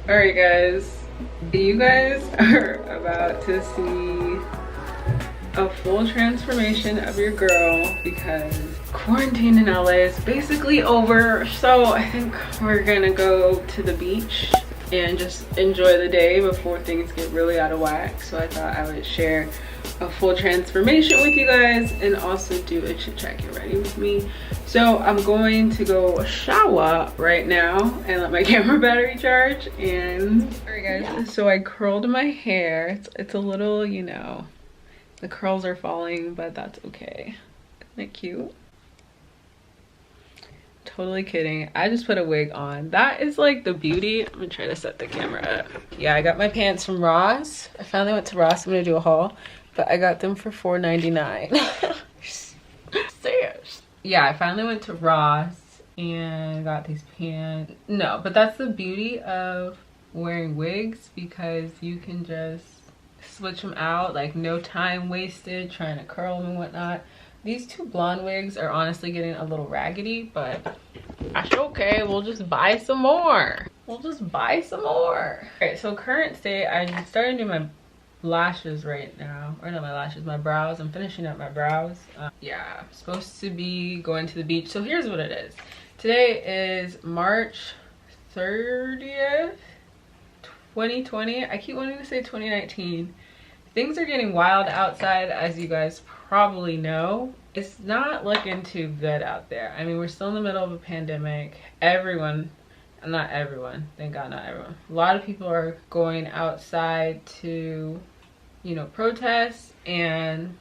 Alright guys, you guys are about to see a full transformation of your girl because quarantine in LA is basically over. So I think we're gonna go to the beach and just enjoy the day before things get really out of whack. So I thought I would share a full transformation with you guys and also do a chit chat. Get ready with me. So I'm going to go shower right now and let my camera battery charge. And all right guys, yeah. So I curled my hair. It's a little, you know, the curls are falling, but that's okay. Isn't it cute? Totally kidding. I just put a wig on. That is like the beauty. I'm gonna try to set the camera up. Yeah, I got my pants from Ross. I finally went to Ross. I'm gonna do a haul, but I got them for $4.99. Serious. Yeah, I finally went to Ross and got these pants. No, but that's the beauty of wearing wigs, because you can just switch them out, like no time wasted trying to curl them and whatnot. These two blonde wigs are honestly getting a little raggedy, but that's okay. We'll just buy some more. We'll just buy some more. All right, so current state, I'm starting to do my lashes right now. Or not my lashes, my brows. I'm finishing up my brows. Yeah, I'm supposed to be going to the beach. So here's what it is. Today is March 30th, 2020. I keep wanting to say 2019. Things are getting wild outside, as you guys probably know. It's not looking too good out there. I mean, we're still in the middle of a pandemic. Everyone, not everyone, thank God not everyone. A lot of people are going outside to, you know, protest, and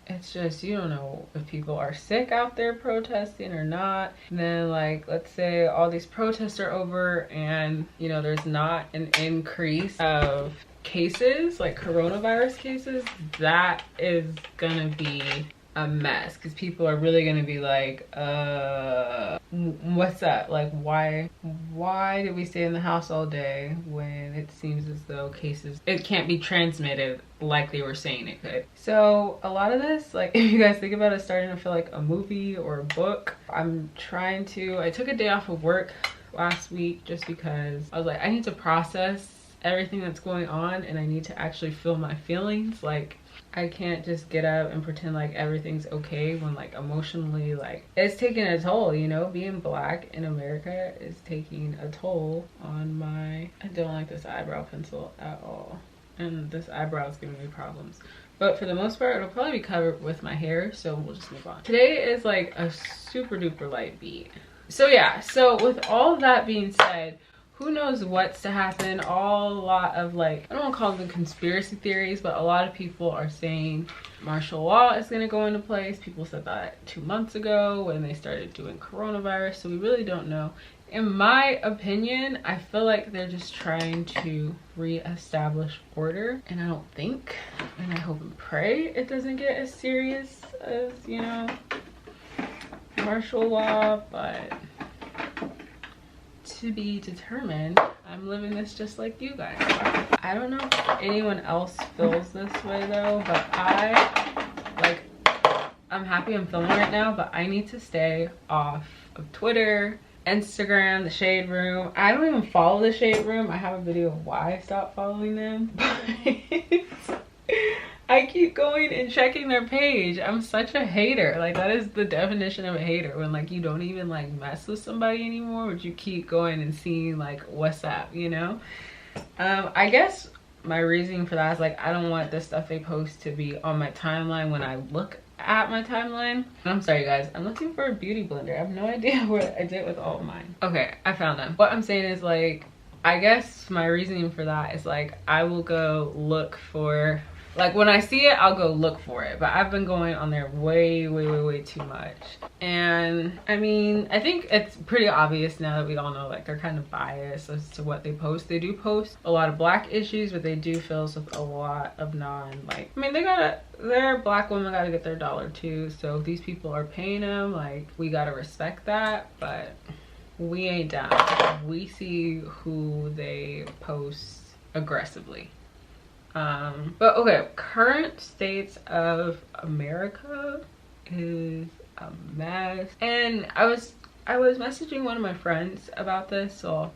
it's just, you don't know if people are sick out there protesting or not. And then, like, let's say all these protests are over and, you know, there's not an increase of cases, like coronavirus cases. That is gonna be a mess, because people are really gonna be like, what's up? Like, why did we stay in the house all day when it seems as though cases, it can't be transmitted like they were saying it could? So a lot of this, like, if you guys think about it, starting to feel like a movie or a book. I took a day off of work last week just because I was like, I need to process everything that's going on, and I need to actually feel my feelings. Like, I can't just get up and pretend like everything's okay when, like, emotionally, like, it's taking a toll, you know? Being black in America is taking a toll on my... I don't like this eyebrow pencil at all, and this eyebrow is giving me problems. But for the most part, it'll probably be covered with my hair, so we'll just move on. Today is like a super duper light beat. So yeah, so with all that being said, who knows what's to happen. A lot of, like, I don't want to call them conspiracy theories, but a lot of people are saying martial law is going to go into place. People said that 2 months ago when they started doing coronavirus, so we really don't know. In my opinion, I feel like they're just trying to re-establish order, and I don't think, and I hope and pray it doesn't get as serious as, you know, martial law, but to be determined. I'm living this just like you guys are. I don't know if anyone else feels this way though, but I'm happy I'm filming right now, but I need to stay off of Twitter, Instagram, the Shade Room. I don't even follow the Shade Room. I have a video of why I stopped following them. I keep going and checking their page. I'm such a hater. Like, that is the definition of a hater, when, like, you don't even, like, mess with somebody anymore, but you keep going and seeing, like, what's up, you know? I guess my reasoning for that is, like, I don't want the stuff they post to be on my timeline when I look at my timeline. I'm sorry guys, I'm looking for a beauty blender. I have no idea what I did with all of mine. Okay, I found them. What I'm saying is, like, I guess my reasoning for that is, like, I will go look for, like, when I see it, I'll go look for it. But I've been going on there way too much. And I mean, I think it's pretty obvious now that we all know, like, they're kind of biased as to what they post. They do post a lot of black issues, but they do fill us with a lot of like, I mean, their black women gotta get their dollar too. So if these people are paying them, like, we gotta respect that. But we ain't down. We see who they post aggressively. But okay, current states of America is a mess. And I was messaging one of my friends about this, so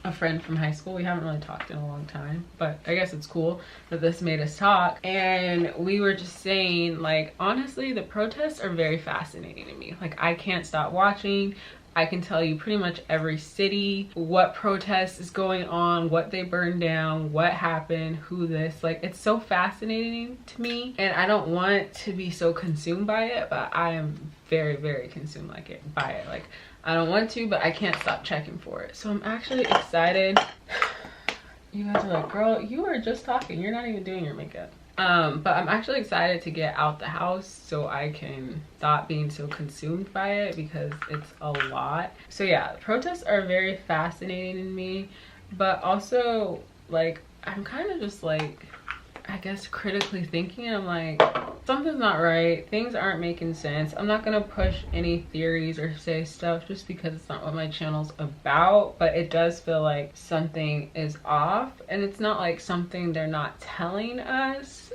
a friend from high school. We haven't really talked in a long time, but I guess it's cool that this made us talk. And we were just saying, like, honestly, the protests are very fascinating to me. Like, I can't stop watching. I can tell you pretty much every city, what protest is going on, what they burned down, what happened, who this, like, it's so fascinating to me. And I don't want to be so consumed by it, but I am very, very consumed by it. Like, I don't want to, but I can't stop checking for it. So I'm actually excited. You guys are like, girl, you were just talking. You're not even doing your makeup. But I'm actually excited to get out the house so I can stop being so consumed by it, because it's a lot. So yeah, protests are very fascinating to me, but also, like, I'm kind of just like, I guess, critically thinking. I'm like, something's not right. Things aren't making sense. I'm not gonna push any theories or say stuff just because it's not what my channel's about, but it does feel like something is off. And it's not like something they're not telling us.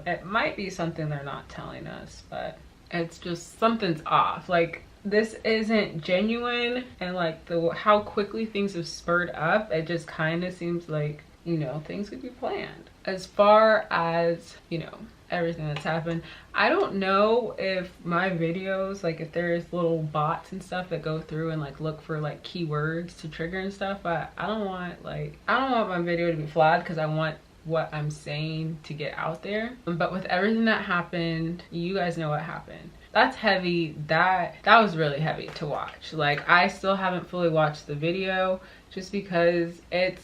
It might be something they're not telling us, but it's just something's off. Like, this isn't genuine, and like how quickly things have spurred up, it just kind of seems like, you know, things could be planned. As far as, you know, everything that's happened, I don't know if my videos, like, if there's little bots and stuff that go through and like look for like keywords to trigger and stuff, but I don't want my video to be flagged, because I want what I'm saying to get out there. But with everything that happened, you guys know what happened. That's heavy. That was really heavy to watch. Like, I still haven't fully watched the video just because it's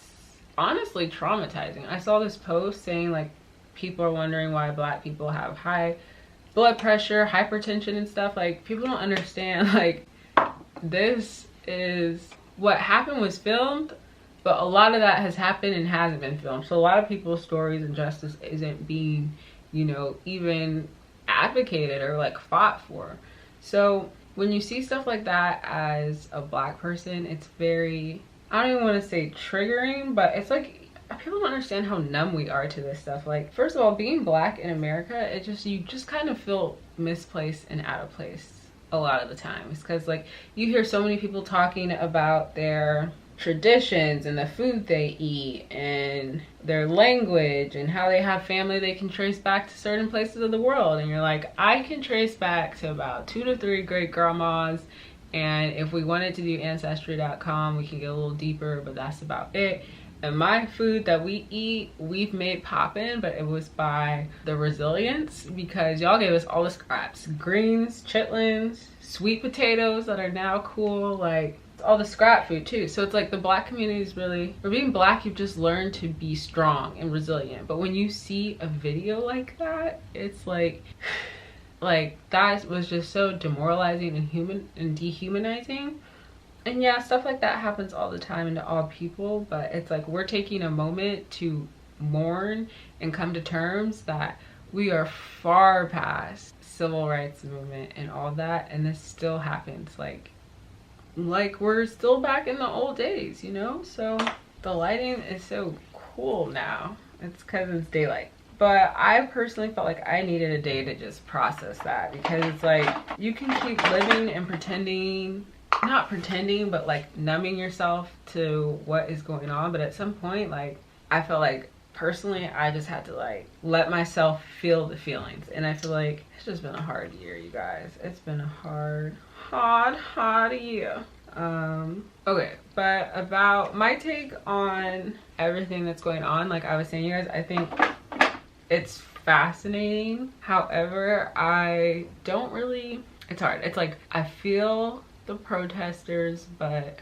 honestly traumatizing. I saw this post saying, like, people are wondering why Black people have high blood pressure, hypertension and stuff. Like, people don't understand, like, this is what happened was filmed, but a lot of that has happened and hasn't been filmed. So a lot of people's stories and justice isn't being, you know, even advocated or like fought for. So when you see stuff like that as a Black person, it's very, I don't even want to say triggering, but it's like, people don't understand how numb we are to this stuff. Like, first of all, being Black in America, you just kind of feel misplaced and out of place a lot of the time. It's because, like, you hear so many people talking about their traditions and the food they eat and their language and how they have family they can trace back to certain places of the world, and you're like, I can trace back to about 2 to 3 great grandmas, and if we wanted to do ancestry.com we can get a little deeper, but that's about it. And my food that we eat, we've made poppin', but it was by the resilience, because y'all gave us all the scraps, greens, chitlins, sweet potatoes that are now cool, like all the scrap food too. So it's like the Black community is really, for being Black, you've just learned to be strong and resilient. But when you see a video like that, it's like that was just so demoralizing and dehumanizing. And yeah, stuff like that happens all the time and to all people, but it's like we're taking a moment to mourn and come to terms that we are far past civil rights movement and all that, and this still happens. Like we're still back in the old days, you know? So the lighting is so cool now. It's because it's daylight. But I personally felt like I needed a day to just process that, because it's like you can keep living and pretending, not pretending, but like numbing yourself to what is going on. But at some point, like, I felt like personally I just had to like let myself feel the feelings. And I feel like it's just been a hard year, you guys. It's been a hard year. Okay, but about my take on everything that's going on, like I was saying, you guys, I think it's fascinating. However, I don't really, it's hard. It's like I feel the protesters, but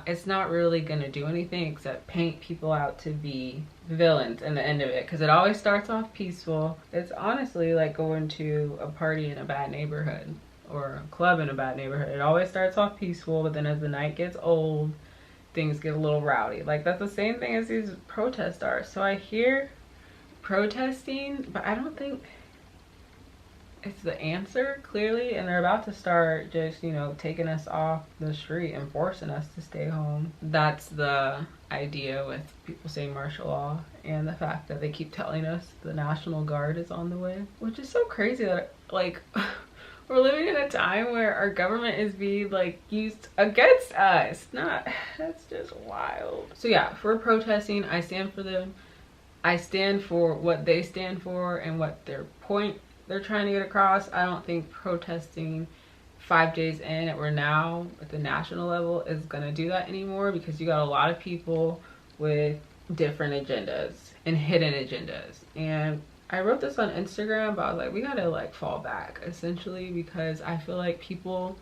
it's not really gonna do anything except paint people out to be villains in the end of it, because it always starts off peaceful. It's honestly like going to a party in a bad neighborhood or a club in a bad neighborhood. It always starts off peaceful, but then as the night gets old, things get a little rowdy. Like, that's the same thing as these protests are. So I hear protesting, but I don't think it's the answer, clearly. And they're about to start just, you know, taking us off the street and forcing us to stay home. That's the idea with people saying martial law, and the fact that they keep telling us the National Guard is on the way, which is so crazy that, like, we're living in a time where our government is being like used against us. That's just wild. So yeah, if we're protesting, I stand for them. I stand for what they stand for and what their point they're trying to get across. I don't think protesting 5 days in at we're now at the national level is gonna do that anymore, because you got a lot of people with different agendas and hidden agendas. And I wrote this on Instagram, but I was like, we gotta like fall back essentially, because I feel like people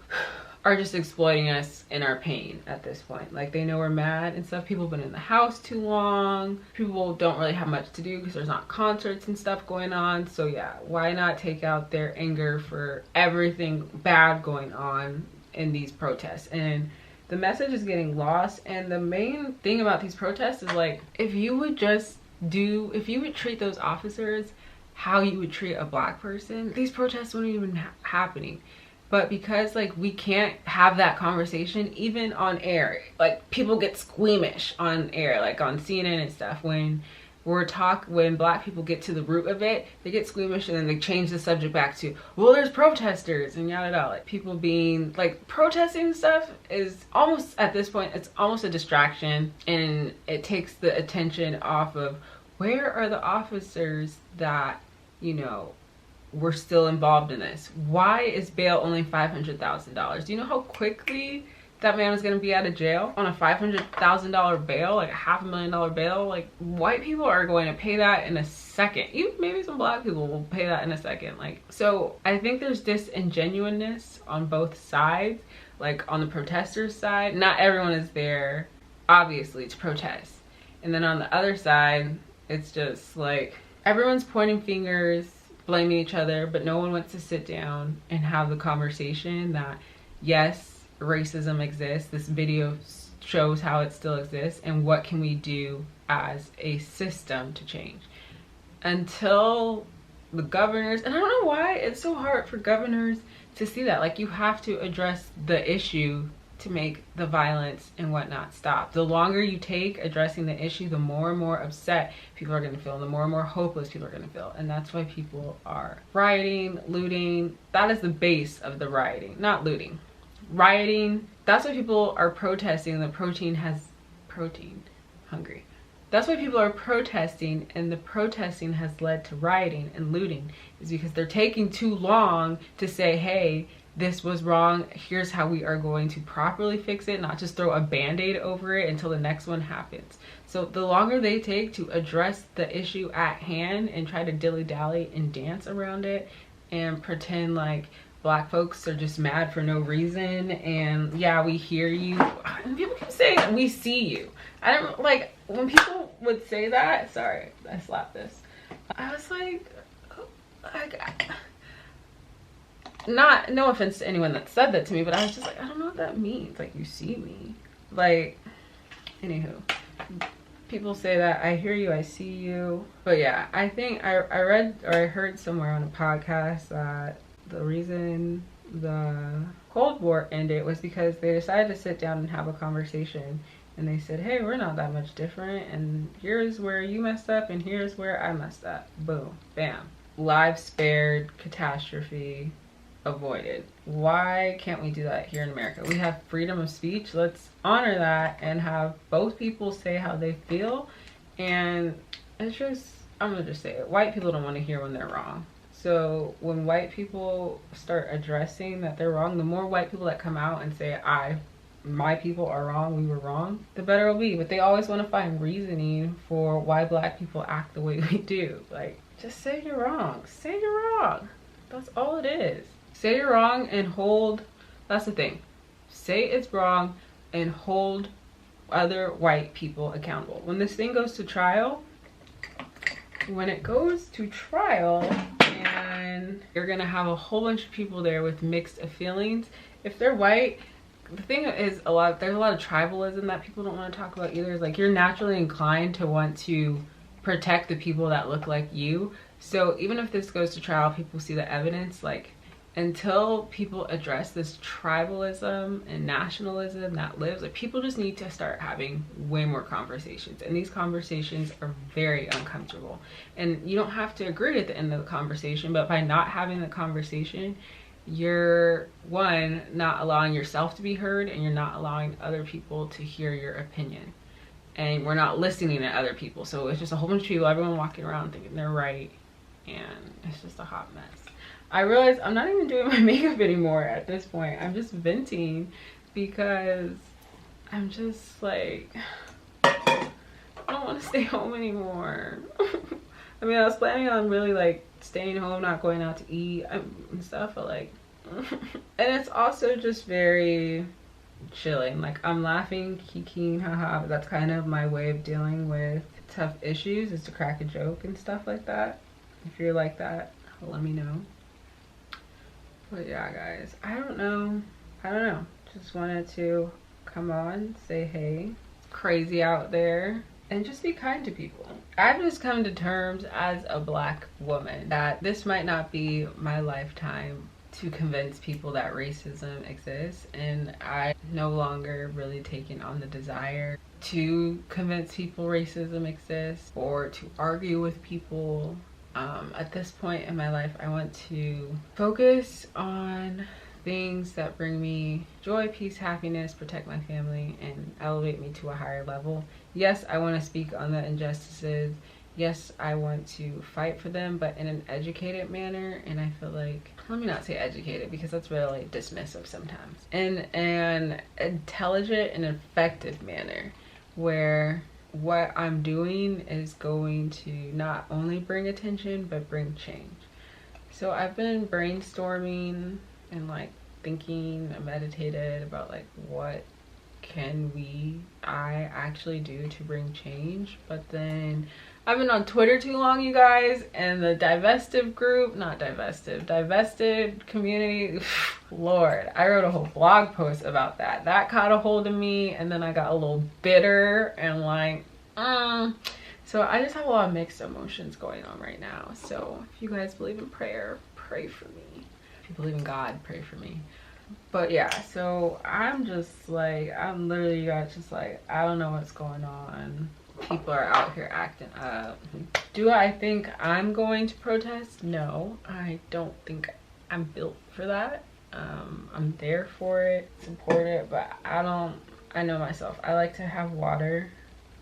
are just exploiting us in our pain at this point. Like, they know we're mad and stuff. People have been in the house too long. People don't really have much to do because there's not concerts and stuff going on. So yeah, why not take out their anger for everything bad going on in these protests? And the message is getting lost. And the main thing about these protests is like, if you would treat those officers how you would treat a black person, these protests wouldn't even happening. But because like we can't have that conversation even on air, like people get squeamish on air, like on CNN and stuff, when black people get to the root of it, they get squeamish and then they change the subject back to, well, there's protesters and yada yada. Like, people being like, protesting stuff is almost, at this point, it's almost a distraction, and it takes the attention off of where are the officers that, you know, we're still involved in this. Why is bail only $500,000? Do you know how quickly that man is going to be out of jail on a $500,000 bail, like a $500,000 bail? Like, white people are going to pay that in a second. Even maybe some black people will pay that in a second. Like, so I think there's disingenuousness on both sides. Like, on the protesters' side, not everyone is there, obviously, to protest. And then on the other side, it's just like everyone's pointing fingers, blaming each other, but no one wants to sit down and have the conversation that, yes, racism exists. This video shows how it still exists, and what can we do as a system to change. Until the governors, and I don't know why it's so hard for governors to see that. Like, you have to address the issue to make the violence and whatnot stop. The longer you take addressing the issue, the more and more upset people are going to feel, and the more and more hopeless people are going to feel. And that's why people are rioting, looting. That is the base of the rioting, not looting. Rioting, that's why people are protesting. The protein has protein, hungry. That's why people are protesting, and the protesting has led to rioting and looting, is because they're taking too long to say, hey, this was wrong, here's how we are going to properly fix it, not just throw a band-aid over it until the next one happens. So the longer they take to address the issue at hand and try to dilly-dally and dance around it and pretend like black folks are just mad for no reason, and yeah, we hear you, and people keep saying we see you. I don't like when people would say that. Sorry, I slapped this. I was like no offense to anyone that said that to me, but I was just like, I don't know what that means. Like, you see me. Like, anywho, people say that, I hear you, I see you. But yeah, I think I read or I heard somewhere on a podcast that the reason the Cold War ended was because they decided to sit down and have a conversation, and they said, hey, we're not that much different, and here's where you messed up and here's where I messed up. Boom, bam. Lives spared, catastrophe avoided. Why can't we do that here in America? We have freedom of speech. Let's honor that and have both people say how they feel. And it's just, I'm gonna just say it, white people don't want to hear when they're wrong. So when white people start addressing that they're wrong, the more white people that come out and say, my people are wrong, we were wrong, the better it'll be. But they always want to find reasoning for why black people act the way we do. Like, just say you're wrong. Say you're wrong. That's all it is. Say you're wrong and hold, that's the thing. Say it's wrong and hold other white people accountable. When this thing goes to trial, and you're gonna have a whole bunch of people there with mixed feelings. If they're white, the thing is there's a lot of tribalism that people don't want to talk about either. It's like, you're naturally inclined to want to protect the people that look like you. So even if this goes to trial, people see the evidence. Like, until people address this tribalism and nationalism that lives, like, people just need to start having way more conversations, and these conversations are very uncomfortable, and you don't have to agree at the end of the conversation, but by not having the conversation, you're, one, not allowing yourself to be heard, and you're not allowing other people to hear your opinion. And we're not listening to other people. So it's just a whole bunch of people, everyone walking around thinking they're right, and it's just a hot mess. I realize I'm not even doing my makeup anymore at this point. I'm just venting because I'm just like, I don't want to stay home anymore. I mean, I was planning on really like staying home, not going out to eat and stuff, but like, and it's also just very chilling. Like, I'm laughing, kikiing, haha, but that's kind of my way of dealing with tough issues, is to crack a joke and stuff like that. If you're like that, let me know. But yeah, guys, I don't know. Just wanted to come on, say hey. It's crazy out there, and just be kind to people. I've just come to terms as a Black woman that this might not be my lifetime to convince people that racism exists, and I no longer really taking on the desire to convince people racism exists or to argue with people. At this point in my life, I want to focus on things that bring me joy, peace, happiness, protect my family, and elevate me to a higher level. Yes, I want to speak on the injustices. Yes, I want to fight for them, but in an educated manner. And I feel like, let me not say educated because that's really dismissive sometimes. In an intelligent and effective manner where what I'm doing is going to not only bring attention, but bring change. So I've been brainstorming and like thinking, meditated about like what can I actually do to bring change. But then I've been on Twitter too long, you guys, and the divestive group, divested community, Lord, I wrote a whole blog post about that. That caught a hold of me, and then I got a little bitter and like, so I just have a lot of mixed emotions going on right now. So if you guys believe in prayer, pray for me. If you believe in God, pray for me. But yeah, so I'm just like, I'm literally just like, I don't know what's going on. People are out here acting up. Do I think I'm going to protest? No, I don't think I'm built for that. I'm there for it, support it, but I know myself. I like to have water,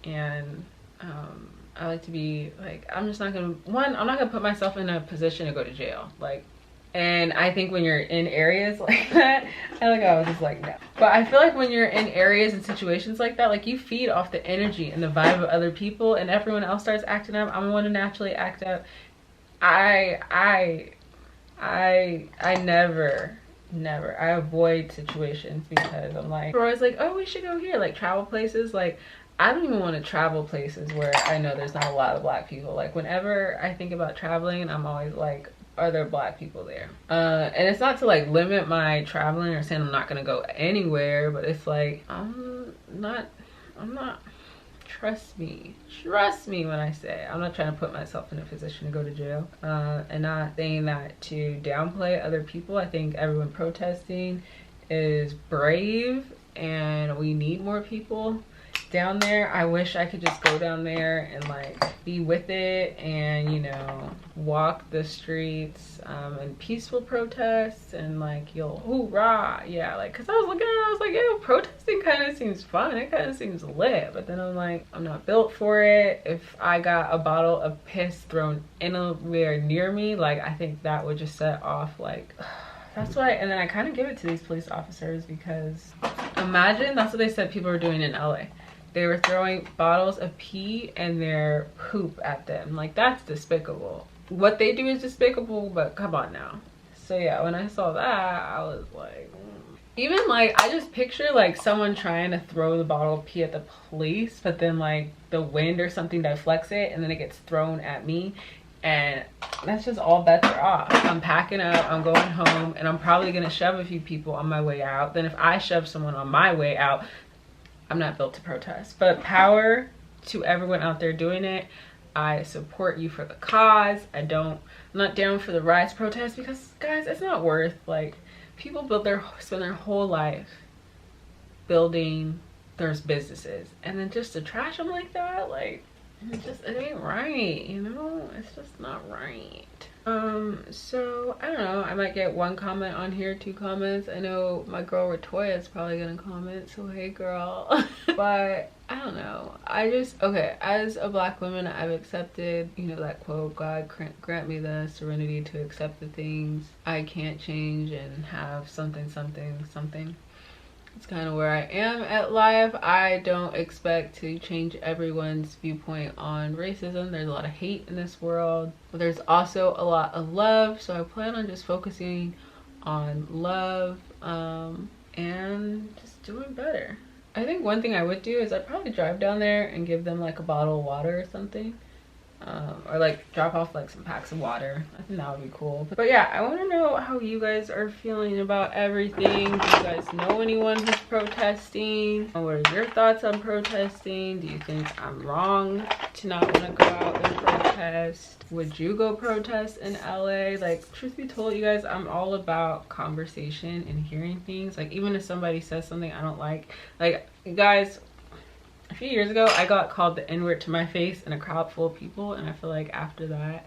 and I like to be like, I'm not gonna put myself in a position to go to jail. Like, and I think when you're in areas like that, I was just like, no. But I feel like when you're in areas and situations like that, like, you feed off the energy and the vibe of other people, and everyone else starts acting up. I'm the one to naturally act up. I never, I avoid situations because I'm like, we're always like, oh, we should go here, like travel places. Like, I don't even want to travel places where I know there's not a lot of Black people. Like, whenever I think about traveling, I'm always like, are there Black people there? And it's not to like limit my traveling or saying I'm not gonna go anywhere, but it's like, I'm not, trust me when I say I'm not trying to put myself in a position to go to jail, and not saying that to downplay other people. I think everyone protesting is brave, and we need more people down there. I wish I could just go down there and like be with it, and you know, walk the streets and peaceful protests, and like, you'll hoorah, yeah, like, because I was looking at it, I was like, yo, protesting kind of seems fun, it kind of seems lit, but then I'm like, I'm not built for it. If I got a bottle of piss thrown anywhere near me, like, I think that would just set off like that's why. And then I kind of give it to these police officers, because imagine that's what they said people were doing in LA. They were throwing bottles of pee and their poop at them. Like, that's despicable. What they do is despicable, but come on now. So yeah, when I saw that, I was like, even like, I just picture like someone trying to throw the bottle of pee at the police, but then like the wind or something deflects it, and then it gets thrown at me, and that's just all bets are off. I'm packing up, I'm going home, and I'm probably gonna shove a few people on my way out. Then if I shove someone on my way out, I'm not built to protest. But power to everyone out there doing it. I support you for the cause. I'm not down for the rise protest, because guys, it's not worth, like, people spend their whole life building their businesses, and then just to trash them like that, like, it ain't right, you know? It's just not right. So I don't know, I might get one comment on here, 2 comments. I know my girl Ratoya is probably gonna comment, so hey girl. But I don't know, I just, okay, as a Black woman, I've accepted, you know, that quote, God grant me the serenity to accept the things I can't change and have something something something. It's kind of where I am at life. I don't expect to change everyone's viewpoint on racism. There's a lot of hate in this world, but there's also a lot of love. So I plan on just focusing on love and just doing better. I think one thing I would do is I'd probably drive down there and give them like a bottle of water or something. Or like drop off like some packs of water. I think that would be cool. But yeah, I want to know how you guys are feeling about everything. Do you guys know anyone who's protesting? What are your thoughts on protesting? Do you think I'm wrong to not want to go out and protest? Would you go protest in LA? Like, truth be told, you guys, I'm all about conversation and hearing things. Like, even if somebody says something I don't like, you guys, a few years ago, I got called the N-word to my face in a crowd full of people, and I feel like after that,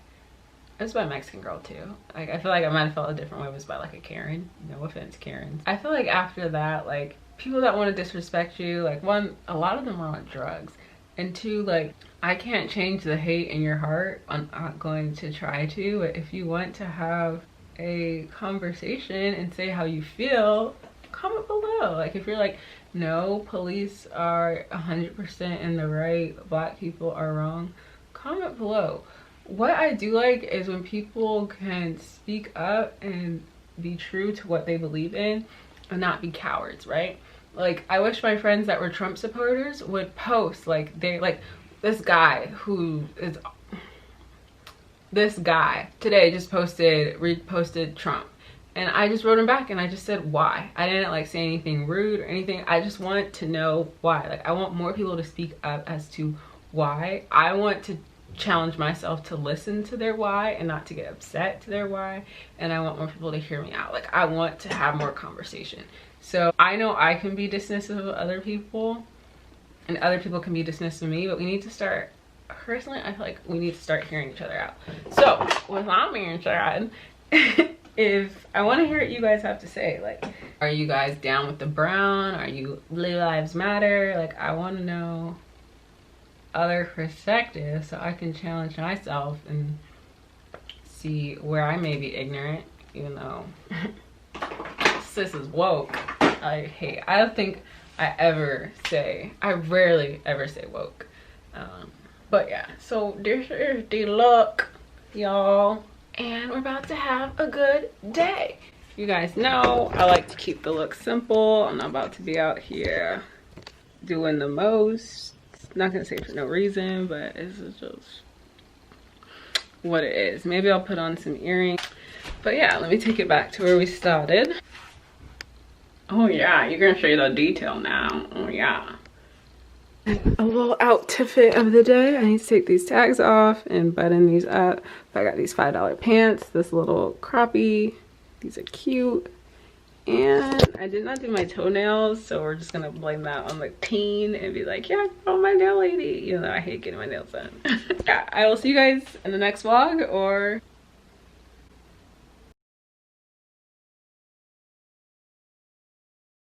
it was by a Mexican girl too. Like, I feel like I might have felt a different way. It was by like a Karen. No offense, Karens. I feel like after that, like, people that want to disrespect you, like, one, a lot of them are on drugs, and two, like, I can't change the hate in your heart. I'm not going to try to. But if you want to have a conversation and say how you feel, comment below. Like, if you're like, no, police are 100% in the right, Black people are wrong, comment below. What I do like is when people can speak up and be true to what they believe in and not be cowards, right? Like, I wish my friends that were Trump supporters would post, like, this guy today just reposted Trump. And I just wrote him back and I just said why. I didn't like say anything rude or anything. I just want to know why. Like, I want more people to speak up as to why. I want to challenge myself to listen to their why and not to get upset to their why. And I want more people to hear me out. Like, I want to have more conversation. So I know I can be dismissive of other people and other people can be dismissive of me, but we need to start, personally, I feel like we need to start hearing each other out. So with my being said, if I want to hear what you guys have to say, like, are you guys down with the brown? Are you Blue Lives Matter? Like, I want to know other perspectives so I can challenge myself and see where I may be ignorant, even though sis is woke. I don't think I rarely ever say woke. But yeah, so this is the look, y'all. And we're about to have a good day. You guys know I like to keep the look simple. I'm not about to be out here doing the most. Not gonna say for no reason, but it's just what it is. Maybe I'll put on some earrings. But yeah, let me take it back to where we started. Oh yeah, you're gonna show you the detail now. Oh yeah. A little outfit of the day. I need to take these tags off and button these up. I got these $5 pants, this little croppy. These are cute. And I did not do my toenails, so we're just gonna blame that on the teen and be like, yeah, oh, my nail lady. Even though I hate getting my nails done. Yeah, I will see you guys in the next vlog, or